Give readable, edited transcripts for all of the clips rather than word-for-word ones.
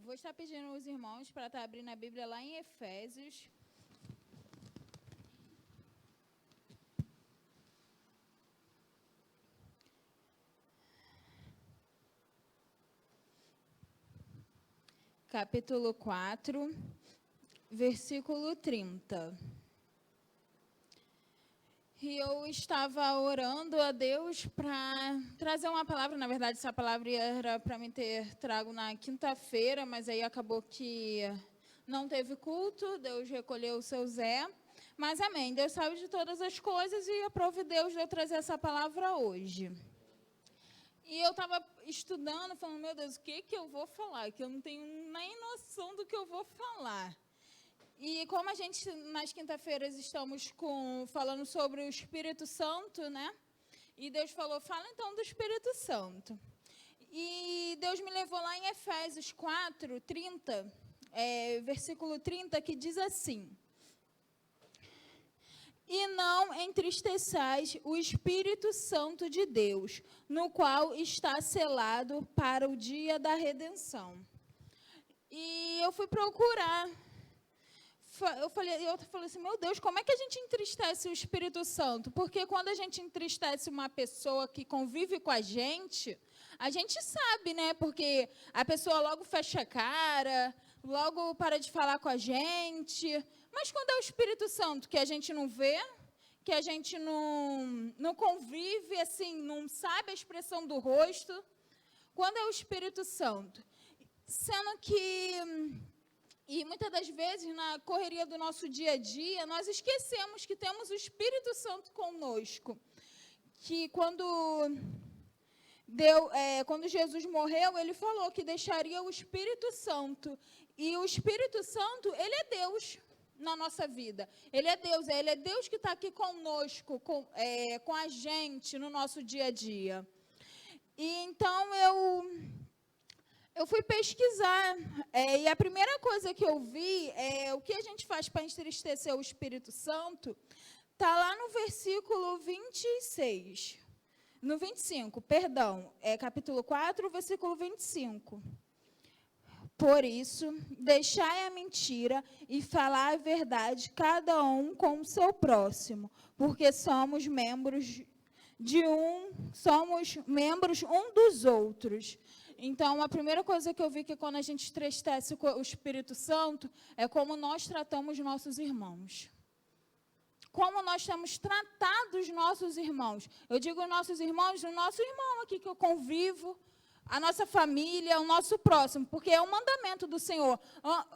Vou estar pedindo aos irmãos para estar abrindo a Bíblia lá em Efésios. Capítulo 4, versículo 30. E eu estava orando a Deus para trazer uma palavra. Na verdade, essa palavra era para mim ter trago na quinta-feira, mas aí acabou que não teve culto, Deus recolheu o seu Zé. Mas amém, Deus sabe de todas as coisas e aprove Deus de eu trazer essa palavra hoje. E eu estava estudando, falando, meu Deus, o que eu vou falar? Que eu não tenho nem noção do que eu vou falar. E como a gente, nas quinta-feiras, estamos falando sobre o Espírito Santo, né? E Deus falou, fala então do Espírito Santo. E Deus me levou lá em Efésios 4, 30, versículo 30, que diz assim: E não entristeçais o Espírito Santo de Deus, no qual está selado para o dia da redenção. E eu fui procurar. Eu falei assim, meu Deus, como é que a gente entristece o Espírito Santo? Porque quando a gente entristece uma pessoa que convive com a gente sabe, né? Porque a pessoa logo fecha a cara, logo para de falar com a gente. Mas quando é o Espírito Santo, que a gente não vê, que a gente não convive, assim, não sabe a expressão do rosto, quando é o Espírito Santo? Sendo que... E muitas das vezes, na correria do nosso dia a dia, nós esquecemos que temos o Espírito Santo conosco. Que quando Jesus morreu, ele falou que deixaria o Espírito Santo. E o Espírito Santo, ele é Deus na nossa vida. Ele é Deus que está aqui conosco, com a gente, no nosso dia a dia. E então eu fui pesquisar, e a primeira coisa que eu vi é o que a gente faz para entristecer o Espírito Santo, está lá no versículo 26, no 25, perdão, capítulo 4, versículo 25. Por isso, deixai a mentira e falar a verdade, cada um com o seu próximo, porque somos membros um dos outros. Então, a primeira coisa que eu vi que quando a gente entristece o Espírito Santo é como nós tratamos nossos irmãos. Como nós temos tratado os nossos irmãos. Eu digo nossos irmãos, o nosso irmão aqui que eu convivo, a nossa família, o nosso próximo, porque é um mandamento do Senhor,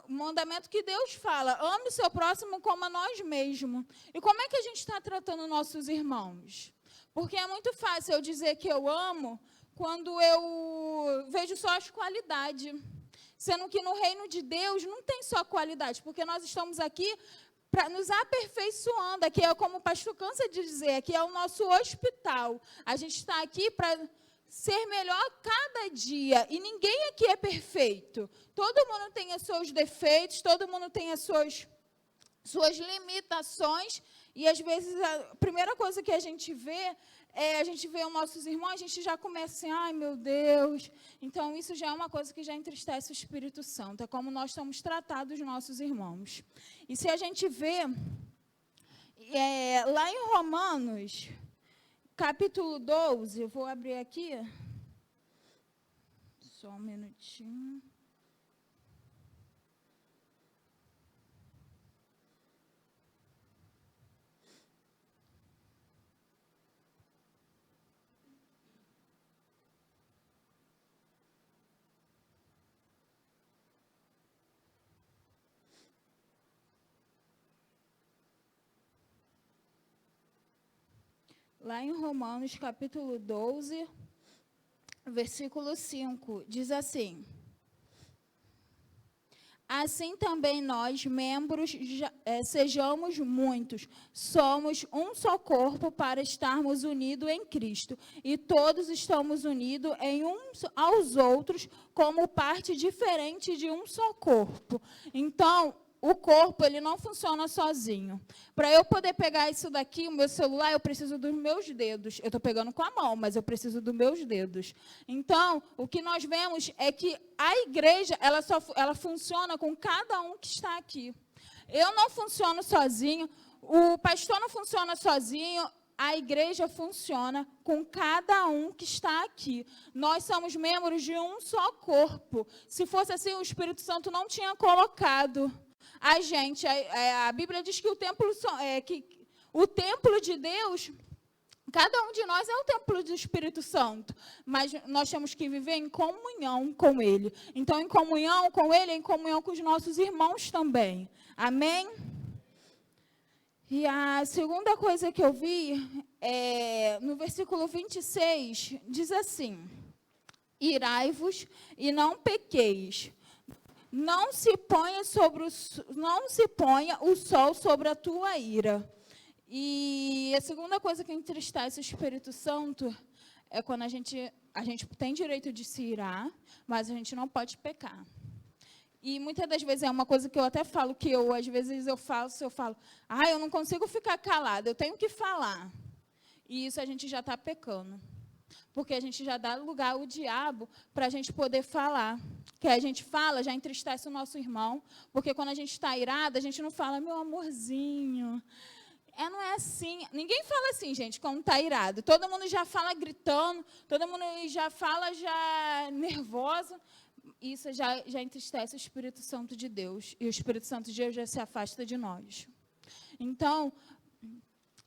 um mandamento que Deus fala, ame o seu próximo como a nós mesmos. E como é que a gente está tratando nossos irmãos? Porque é muito fácil eu dizer que eu amo quando eu vejo só as qualidades. Sendo que no reino de Deus não tem só qualidade, porque nós estamos aqui para nos aperfeiçoando. Aqui é como o pastor cansa de dizer, aqui é o nosso hospital. A gente está aqui para ser melhor cada dia. E ninguém aqui é perfeito. Todo mundo tem os seus defeitos, todo mundo tem as suas limitações. E às vezes a primeira coisa que a gente vê os nossos irmãos, a gente já começa assim, ai meu Deus. Então isso já é uma coisa que já entristece o Espírito Santo, é como nós estamos tratados os nossos irmãos. E se a gente vê, lá em Romanos, capítulo 12, eu vou abrir aqui, só um minutinho. Lá em Romanos, capítulo 12, versículo 5, diz assim: Assim também nós, membros, sejamos muitos, somos um só corpo para estarmos unidos em Cristo, e todos estamos unidos em uns aos outros como parte diferente de um só corpo. Então, o corpo, ele não funciona sozinho. Para eu poder pegar isso daqui, o meu celular, eu preciso dos meus dedos. Eu estou pegando com a mão, mas eu preciso dos meus dedos. Então, o que nós vemos é que a igreja, ela funciona com cada um que está aqui. Eu não funciono sozinho, o pastor não funciona sozinho, a igreja funciona com cada um que está aqui. Nós somos membros de um só corpo. Se fosse assim, o Espírito Santo não tinha colocado a gente. A Bíblia diz que o templo de Deus, cada um de nós é o templo do Espírito Santo, mas nós temos que viver em comunhão com Ele. Então, em comunhão com Ele, em comunhão com os nossos irmãos também. Amém? E a segunda coisa que eu vi, no versículo 26, diz assim: irai-vos e não pequeis. Não se ponha o sol sobre a tua ira. E a segunda coisa que entristece o Espírito Santo é quando a gente tem direito de se irar, mas a gente não pode pecar. E muitas das vezes é uma coisa que eu até falo, que às vezes eu falo, eu não consigo ficar calada, eu tenho que falar. E isso a gente já está pecando. Porque a gente já dá lugar ao diabo para a gente poder falar. Que a gente fala, já entristece o nosso irmão. Porque quando a gente está irada, a gente não fala, meu amorzinho. Não é assim. Ninguém fala assim, gente, quando está irado. Todo mundo já fala gritando, todo mundo já fala já nervoso. Isso já entristece o Espírito Santo de Deus. E o Espírito Santo de Deus já se afasta de nós. Então,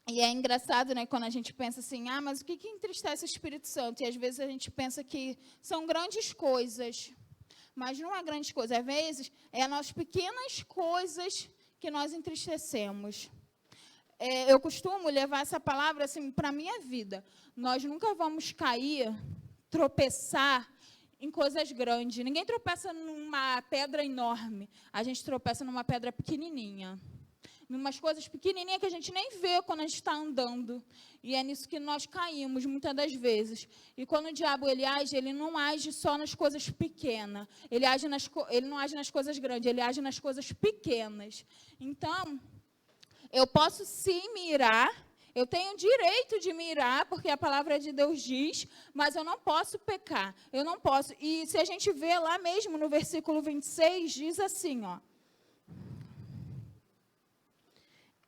e é engraçado, né, quando a gente pensa assim, mas o que entristece o Espírito Santo? E às vezes a gente pensa que são grandes coisas. Mas não é grande coisa. Às vezes, é nas pequenas coisas que nós entristecemos. Eu costumo levar essa palavra assim, para a minha vida. Nós nunca vamos cair, tropeçar em coisas grandes. Ninguém tropeça numa pedra enorme. A gente tropeça numa pedra pequenininha. Numas coisas pequenininhas que a gente nem vê quando a gente está andando. E é nisso que nós caímos, muitas das vezes. E quando o diabo ele não age só nas coisas pequenas. Ele não age nas coisas grandes, ele age nas coisas pequenas. Então, eu posso sim me irar, eu tenho direito de me irar, porque a palavra de Deus diz, mas eu não posso pecar, eu não posso. E se a gente vê lá mesmo no versículo 26, diz assim, ó.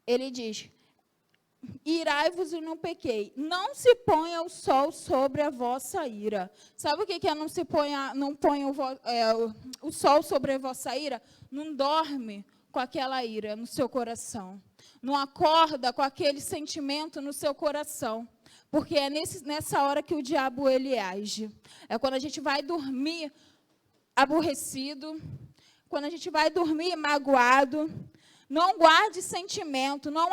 Ele diz, irai-vos e não pequei. Não se ponha o sol sobre a vossa ira. Sabe o que é não ponha o sol sobre a vossa ira? Não dorme com aquela ira no seu coração. Não acorda com aquele sentimento no seu coração. Porque é nessa hora que o diabo ele age. É quando a gente vai dormir aborrecido, quando a gente vai dormir magoado. Não guarde sentimento, não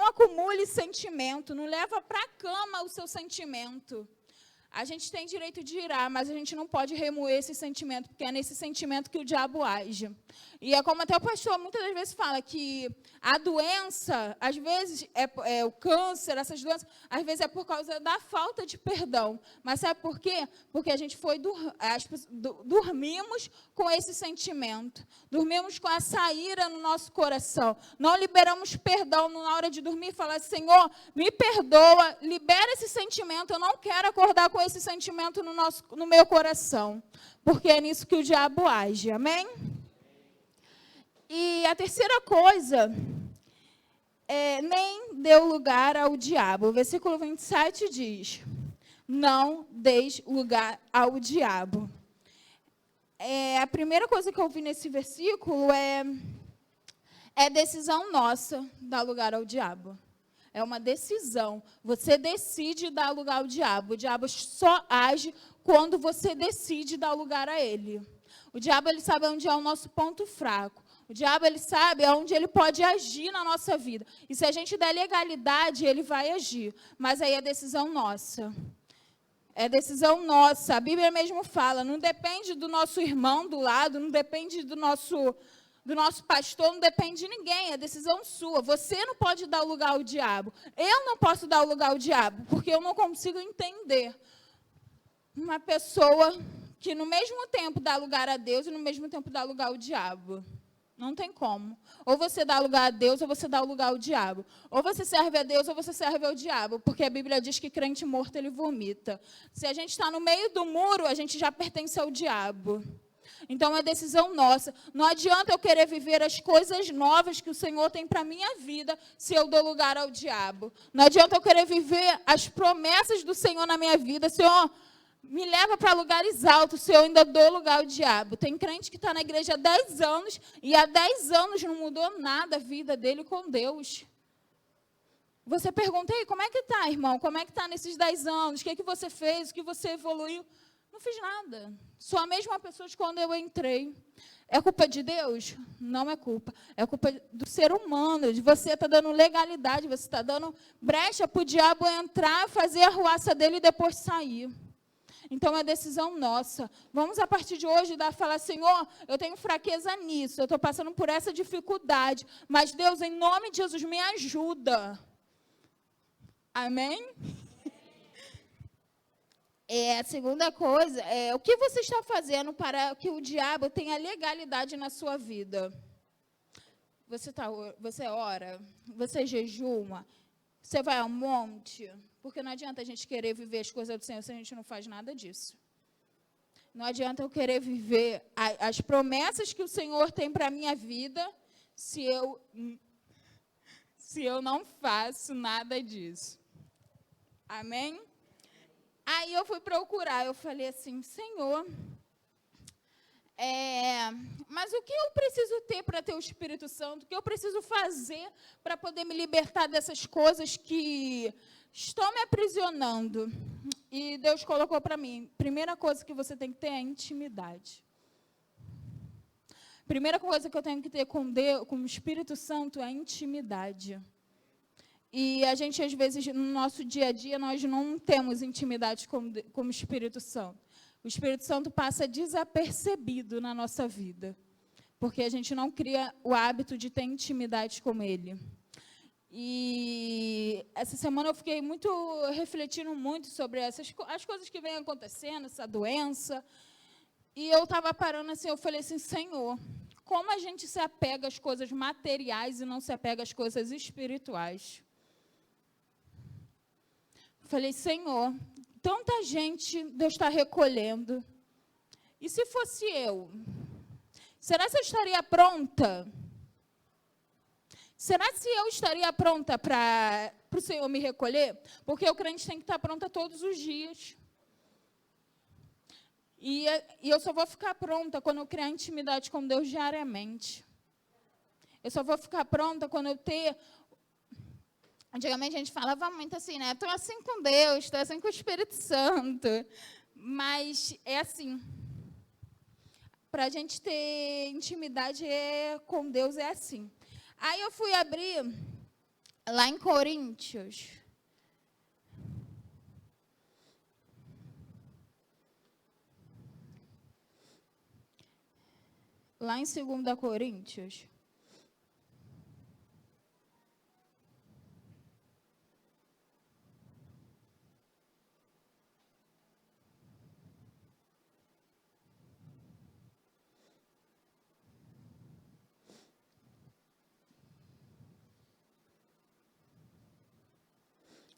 acumule sentimento, não leva para a cama o seu sentimento. A gente tem direito de irar, mas a gente não pode remoer esse sentimento, porque é nesse sentimento que o diabo age. E é como até o pastor muitas das vezes fala, que a doença, às vezes, o câncer, essas doenças, às vezes é por causa da falta de perdão. Mas sabe por quê? Porque a gente dormimos com esse sentimento. Dormimos com essa ira no nosso coração. Não liberamos perdão na hora de dormir e falar, Senhor, me perdoa, libera esse sentimento, eu não quero acordar com esse sentimento no meu coração. Porque é nisso que o diabo age, amém? E a terceira coisa, nem deu lugar ao diabo. O versículo 27 diz, não deis lugar ao diabo. A primeira coisa que eu vi nesse versículo é decisão nossa dar lugar ao diabo. É uma decisão. Você decide dar lugar ao diabo. O diabo só age quando você decide dar lugar a ele. O diabo ele sabe onde é o nosso ponto fraco. O diabo ele sabe onde ele pode agir na nossa vida. E se a gente der legalidade, ele vai agir. Mas aí é decisão nossa. É decisão nossa. A Bíblia mesmo fala, não depende do nosso irmão do lado, não depende do nosso pastor, não depende de ninguém, é decisão sua. Você não pode dar lugar ao diabo. Eu não posso dar lugar ao diabo, porque eu não consigo entender uma pessoa que no mesmo tempo dá lugar a Deus e no mesmo tempo dá lugar ao diabo. Não tem como. Ou você dá lugar a Deus, ou você dá lugar ao diabo. Ou você serve a Deus, ou você serve ao diabo. Porque a Bíblia diz que crente morto, ele vomita. Se a gente está no meio do muro, a gente já pertence ao diabo. Então, é decisão nossa. Não adianta eu querer viver as coisas novas que o Senhor tem para a minha vida, se eu dou lugar ao diabo. Não adianta eu querer viver as promessas do Senhor na minha vida, Senhor, me leva para lugares altos, se eu ainda dou lugar ao diabo. Tem crente que está na igreja há 10 anos, e há 10 anos não mudou nada a vida dele com Deus. Você pergunta, aí, como é que está, irmão? Como é que está nesses 10 anos? O que você fez? O que você evoluiu? Não fiz nada. Sou a mesma pessoa de quando eu entrei. É culpa de Deus? Não é culpa. É culpa do ser humano, de você estar dando legalidade, você está dando brecha para o diabo entrar, fazer a arruaça dele e depois sair. Então, é decisão nossa. Vamos, a partir de hoje, falar, Senhor, eu tenho fraqueza nisso, eu estou passando por essa dificuldade, mas, Deus, em nome de Jesus, me ajuda. Amém? A segunda coisa é, o que você está fazendo para que o diabo tenha legalidade na sua vida? Você ora, você jejuma, você vai ao monte, porque não adianta a gente querer viver as coisas do Senhor se a gente não faz nada disso. Não adianta eu querer viver as promessas que o Senhor tem para a minha vida se eu não faço nada disso. Amém? Aí eu fui procurar, eu falei assim, Senhor, mas o que eu preciso ter para ter o Espírito Santo? O que eu preciso fazer para poder me libertar dessas coisas que estão me aprisionando? E Deus colocou para mim, primeira coisa que você tem que ter é intimidade. Primeira coisa que eu tenho que ter com Deus, com o Espírito Santo, é intimidade. E a gente, às vezes, no nosso dia a dia, nós não temos intimidade com o Espírito Santo. O Espírito Santo passa desapercebido na nossa vida, porque a gente não cria o hábito de ter intimidade com Ele. E essa semana eu fiquei refletindo muito sobre as coisas que vêm acontecendo, essa doença. E eu estava parando assim, eu falei assim, Senhor, como a gente se apega às coisas materiais e não se apega às coisas espirituais? Falei, Senhor, tanta gente Deus está recolhendo. E se fosse eu? Será que eu estaria pronta? Será que eu estaria pronta para o Senhor me recolher? Porque o crente tem que estar pronta todos os dias. E eu só vou ficar pronta quando eu criar intimidade com Deus diariamente. Eu só vou ficar pronta quando eu ter... Antigamente a gente falava muito assim, né? Estou assim com Deus, estou assim com o Espírito Santo. Mas é assim. Para a gente ter intimidade com Deus é assim. Aí eu fui abrir lá em Coríntios. Lá em 2 Coríntios.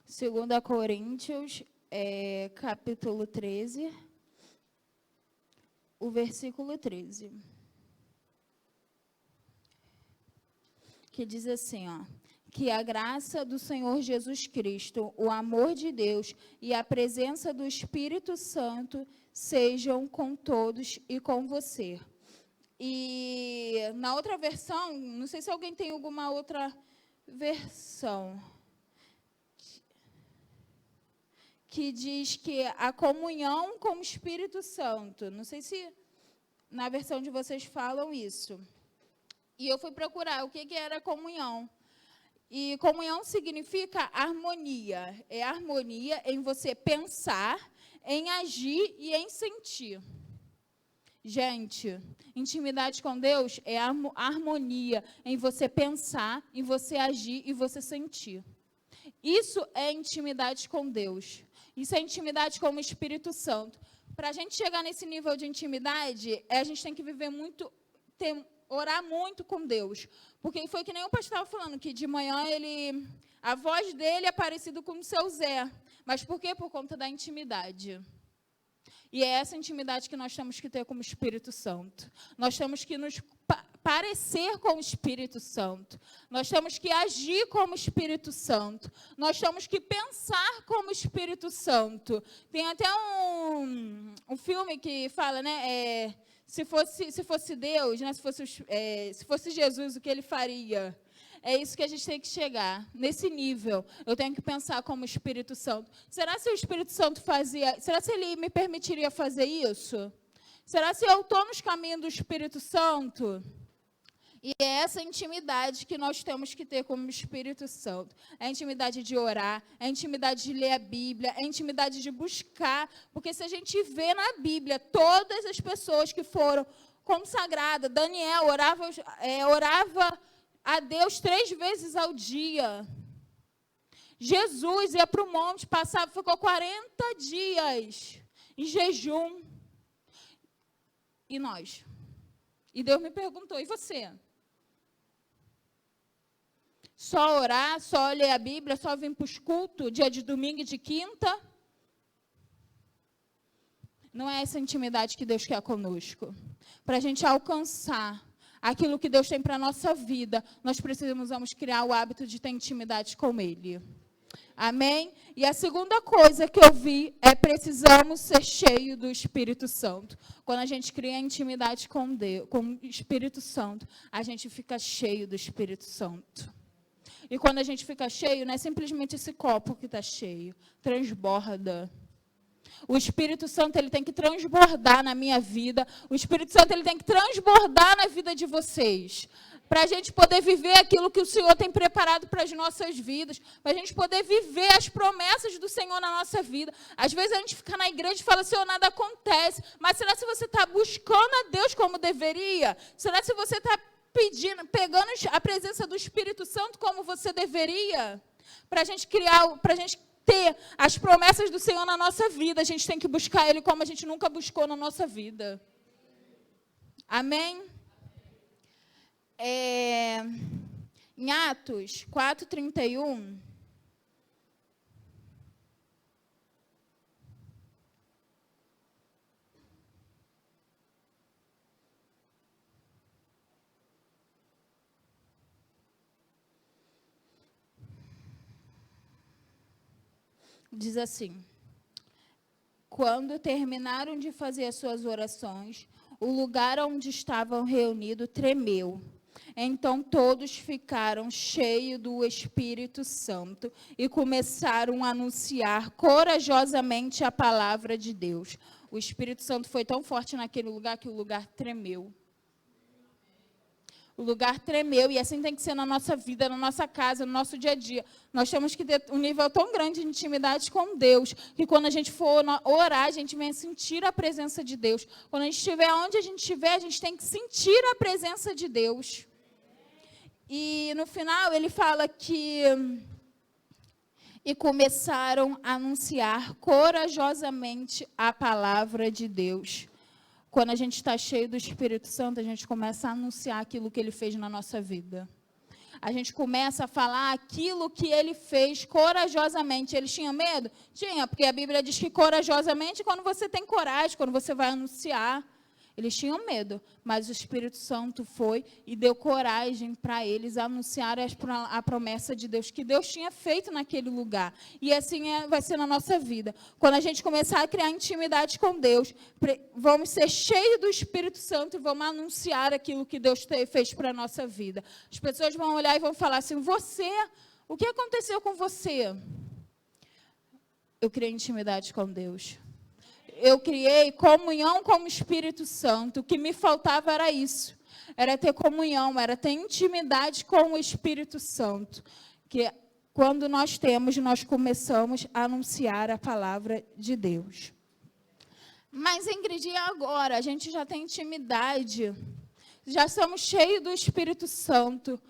Segunda Coríntios, capítulo 13, o versículo 13. Que diz assim, ó, que a graça do Senhor Jesus Cristo, o amor de Deus e a presença do Espírito Santo sejam com todos e com você. E na outra versão, não sei se alguém tem alguma outra versão, que diz que a comunhão com o Espírito Santo. Não sei se na versão de vocês falam isso. E eu fui procurar o que era comunhão. E comunhão significa harmonia. É harmonia em você pensar, em agir e em sentir. Gente, intimidade com Deus é harmonia em você pensar, em você agir e você sentir. Isso é intimidade com Deus. Isso é intimidade com o Espírito Santo. Para a gente chegar nesse nível de intimidade, a gente tem que viver muito, orar muito com Deus. Porque foi que nem o pastor estava falando, que de manhã a voz dele é parecida com o seu Zé. Mas por quê? Por conta da intimidade. E é essa intimidade que nós temos que ter com o Espírito Santo. Nós temos que nos parecer com o Espírito Santo. Nós temos que agir como o Espírito Santo. Nós temos que pensar como o Espírito Santo. Tem até um filme que fala, né? Se fosse Deus, né, se fosse Jesus, o que ele faria? É isso que a gente tem que chegar, nesse nível. Eu tenho que pensar como o Espírito Santo. Será se o Espírito Santo fazia... Será se ele me permitiria fazer isso? Será se eu estou nos caminhos do Espírito Santo? E é essa intimidade que nós temos que ter como Espírito Santo. É a intimidade de orar, é a intimidade de ler a Bíblia, é a intimidade de buscar. Porque se a gente vê na Bíblia, todas as pessoas que foram consagradas, Daniel orava a Deus 3 vezes ao dia. Jesus ia para o monte, ficou 40 dias em jejum. E nós? E Deus me perguntou, e você? Só orar, só ler a Bíblia, só vir para os cultos, dia de domingo e de quinta? Não é essa intimidade que Deus quer conosco. Para a gente alcançar aquilo que Deus tem para a nossa vida, nós precisamos criar o hábito de ter intimidade com Ele. Amém? E a segunda coisa que eu vi é precisamos ser cheios do Espírito Santo. Quando a gente cria intimidade com Deus, com o Espírito Santo, a gente fica cheio do Espírito Santo. E quando a gente fica cheio, não é simplesmente esse copo que está cheio, transborda. O Espírito Santo, ele tem que transbordar na minha vida. O Espírito Santo, ele tem que transbordar na vida de vocês. Para a gente poder viver aquilo que o Senhor tem preparado para as nossas vidas. Para a gente poder viver as promessas do Senhor na nossa vida. Às vezes a gente fica na igreja e fala, Senhor, nada acontece. Mas será se você está buscando a Deus como deveria? Será se você está pegando a presença do Espírito Santo como você deveria? Para a gente ter as promessas do Senhor na nossa vida, a gente tem que buscar Ele como a gente nunca buscou na nossa vida. Amém? Em Atos 4:31, diz assim: quando terminaram de fazer as suas orações, o lugar onde estavam reunidos tremeu. Então todos ficaram cheios do Espírito Santo e começaram a anunciar corajosamente a palavra de Deus. O Espírito Santo foi tão forte naquele lugar que o lugar tremeu. O lugar tremeu, e assim tem que ser na nossa vida, na nossa casa, no nosso dia a dia. Nós temos que ter um nível tão grande de intimidade com Deus, que quando a gente for orar, a gente venha sentir a presença de Deus. Quando a gente estiver onde a gente estiver, a gente tem que sentir a presença de Deus. E no final ele fala que... E começaram a anunciar corajosamente a palavra de Deus. Quando a gente está cheio do Espírito Santo, a gente começa a anunciar aquilo que Ele fez na nossa vida. A gente começa a falar aquilo que Ele fez corajosamente. Eles tinham medo? Tinha, porque a Bíblia diz que corajosamente, quando você tem coragem, quando você vai anunciar. Eles tinham medo, mas o Espírito Santo foi e deu coragem para eles anunciar a promessa de Deus, que Deus tinha feito naquele lugar. E assim vai ser na nossa vida. Quando a gente começar a criar intimidade com Deus, vamos ser cheios do Espírito Santo e vamos anunciar aquilo que Deus fez para a nossa vida. As pessoas vão olhar e vão falar assim, o que aconteceu com você? Eu criei intimidade com Deus. Eu criei comunhão com o Espírito Santo. O que me faltava era isso. Era ter comunhão, era ter intimidade com o Espírito Santo. Que quando nós temos, nós começamos a anunciar a palavra de Deus. Mas, Ingrid, e agora? A gente já tem intimidade. Já somos cheios do Espírito Santo.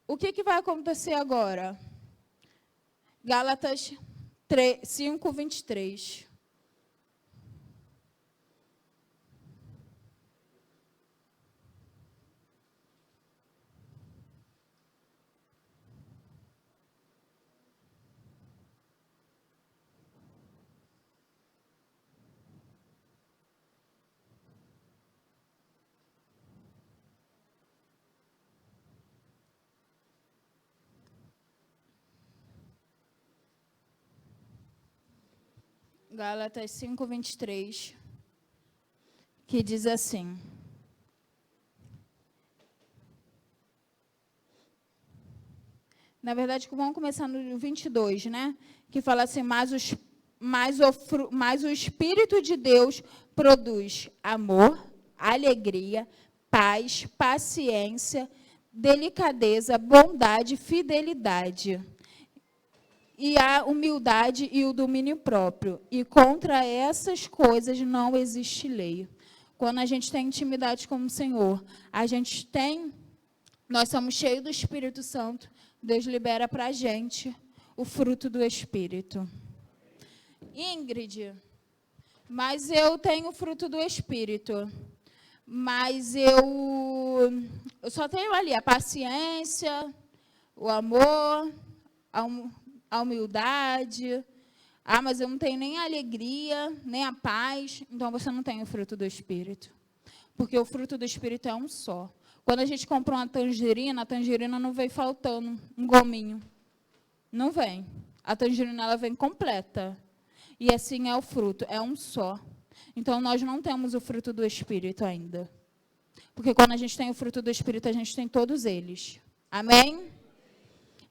O que vai acontecer agora? Gálatas 5:23. Gálatas 5:23, que diz assim: na verdade, vamos começar no 22, né? Que fala assim, mas o Espírito de Deus produz amor, alegria, paz, paciência, delicadeza, bondade, fidelidade, e a humildade e o domínio próprio. E contra essas coisas não existe lei. Quando a gente tem intimidade com o Senhor, nós somos cheios do Espírito Santo, Deus libera para a gente o fruto do Espírito. Ingrid, mas eu tenho o fruto do Espírito, mas eu só tenho ali a paciência, o amor, a humildade. Mas eu não tenho nem a alegria, nem a paz. Então, você não tem o fruto do Espírito. Porque o fruto do Espírito é um só. Quando a gente compra uma tangerina, a tangerina não vem faltando um gominho. Não vem. A tangerina ela vem completa. E assim é o fruto, é um só. Então, nós não temos o fruto do Espírito ainda. Porque quando a gente tem o fruto do Espírito, a gente tem todos eles. Amém?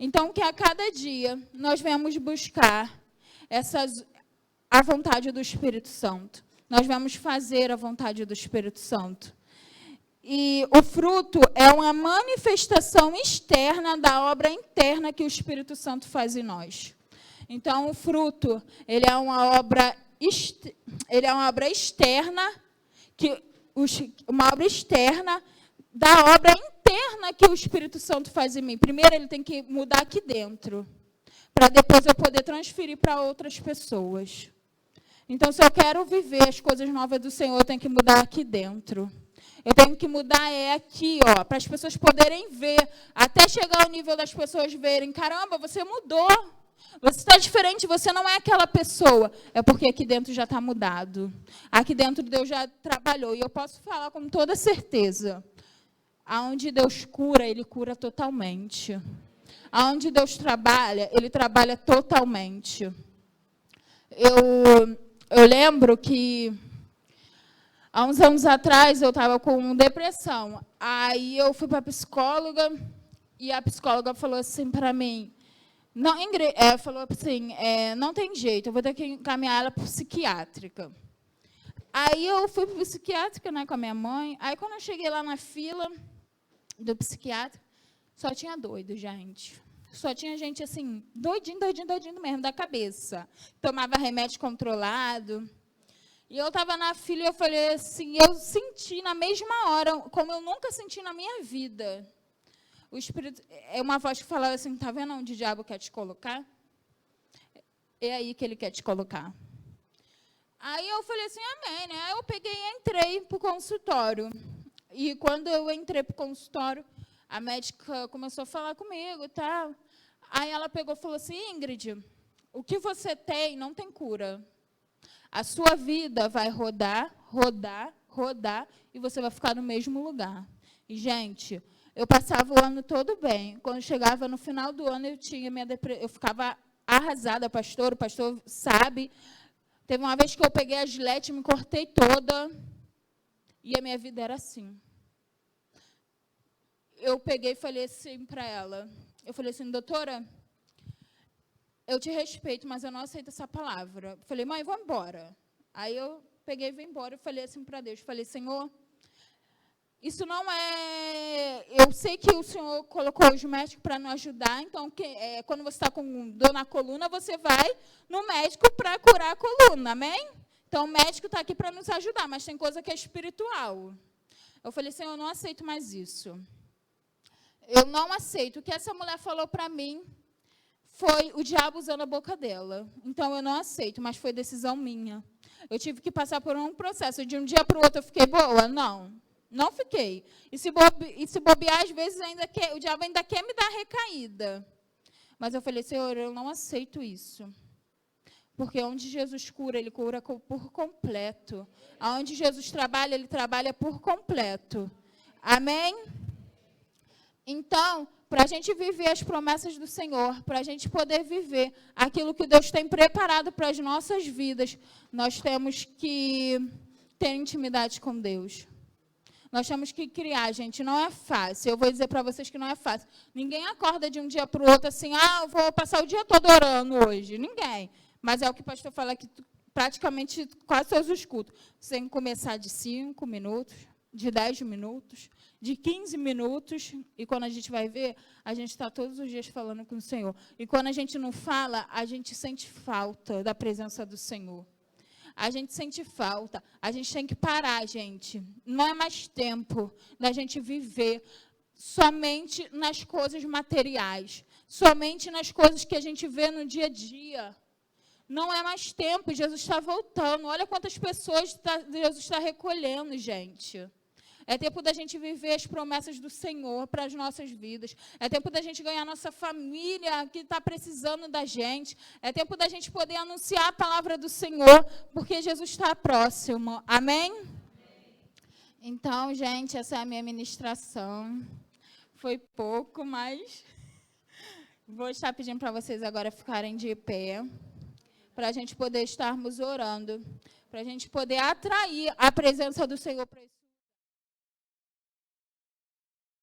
Então, que a cada dia nós venhamos buscar a vontade do Espírito Santo. Nós vamos fazer a vontade do Espírito Santo. E o fruto é uma manifestação externa da obra interna que o Espírito Santo faz em nós. Então, o fruto, ele é uma obra externa, uma obra externa da obra interna que o Espírito Santo faz em mim. Primeiro, ele tem que mudar aqui dentro, para depois eu poder transferir para outras pessoas. Então, se eu quero viver as coisas novas do Senhor, eu tenho que mudar aqui dentro. Eu tenho que mudar aqui, para as pessoas poderem ver, até chegar ao nível das pessoas verem, caramba, você mudou, você está diferente, você não é aquela pessoa. É porque aqui dentro já está mudado. Aqui dentro Deus já trabalhou. E eu posso falar com toda certeza, aonde Deus cura, Ele cura totalmente. Aonde Deus trabalha, Ele trabalha totalmente. Eu lembro que há uns anos atrás eu estava com depressão. Aí eu fui para a psicóloga e a psicóloga falou assim para mim, falou assim, não tem jeito, eu vou ter que encaminhar ela para psiquiátrica. Aí eu fui para psiquiátrica, né, com a minha mãe. Aí quando eu cheguei lá na fila do psiquiatra, só tinha doido, gente. Só tinha gente assim, doidinho mesmo, da cabeça. Tomava remédio controlado. E eu estava na fila e eu falei assim, eu senti na mesma hora, como eu nunca senti na minha vida. O Espírito, uma voz que falava assim, está vendo onde o diabo quer te colocar? É aí que ele quer te colocar. Aí eu falei assim, amém, né? Aí eu peguei e entrei para o consultório. E quando eu entrei para o consultório, a médica começou a falar comigo e tal. Aí ela pegou e falou assim, Ingrid, o que você tem não tem cura. A sua vida vai rodar, e você vai ficar no mesmo lugar. E, gente, eu passava o ano todo bem. Quando chegava no final do ano, eu ficava arrasada, o pastor sabe. Teve uma vez que eu peguei a gilete, me cortei toda, e a minha vida era assim. Eu peguei e falei assim para ela, eu falei assim, doutora, eu te respeito, mas eu não aceito essa palavra. Eu falei, mãe, vou embora. Aí eu peguei e vim embora e falei assim para Deus, falei, Senhor, isso não é... Eu sei que o Senhor colocou os médicos para nos ajudar, então, quando você está com dor na coluna, você vai no médico para curar a coluna, amém? Então, o médico está aqui para nos ajudar, mas tem coisa que é espiritual. Eu falei, Senhor, eu não aceito mais isso. Eu não aceito. O que essa mulher falou para mim foi o diabo usando a boca dela. Então, eu não aceito, mas foi decisão minha. Eu tive que passar por um processo. De um dia para o outro, eu fiquei boa? Não fiquei. E se bobear, às vezes, o diabo ainda quer me dar recaída. Mas eu falei, Senhor, eu não aceito isso. Porque onde Jesus cura, Ele cura por completo. Onde Jesus trabalha, Ele trabalha por completo. Amém? Então, para a gente viver as promessas do Senhor, para a gente poder viver aquilo que Deus tem preparado para as nossas vidas, nós temos que ter intimidade com Deus. Nós temos que criar, gente, não é fácil. Eu vou dizer para vocês que não é fácil. Ninguém acorda de um dia para o outro assim, eu vou passar o dia todo orando hoje. Ninguém. Mas é o que o pastor fala que praticamente quase todos os cultos. Você tem que começar de 5 minutos, de 10 minutos, de 15 minutos, e quando a gente vai ver, a gente está todos os dias falando com o Senhor. E quando a gente não fala, a gente sente falta da presença do Senhor. A gente sente falta, a gente tem que parar, gente. Não é mais tempo da gente viver somente nas coisas materiais, somente nas coisas que a gente vê no dia a dia. Não é mais tempo, Jesus está voltando. Olha quantas pessoas Jesus está recolhendo, gente. É tempo da gente viver as promessas do Senhor para as nossas vidas. É tempo da gente ganhar nossa família que está precisando da gente. É tempo da gente poder anunciar a palavra do Senhor, porque Jesus está próximo. Amém? Então, gente, essa é a minha ministração. Foi pouco, mas vou estar pedindo para vocês agora ficarem de pé, para a gente poder estarmos orando, para a gente poder atrair a presença do Senhor para esse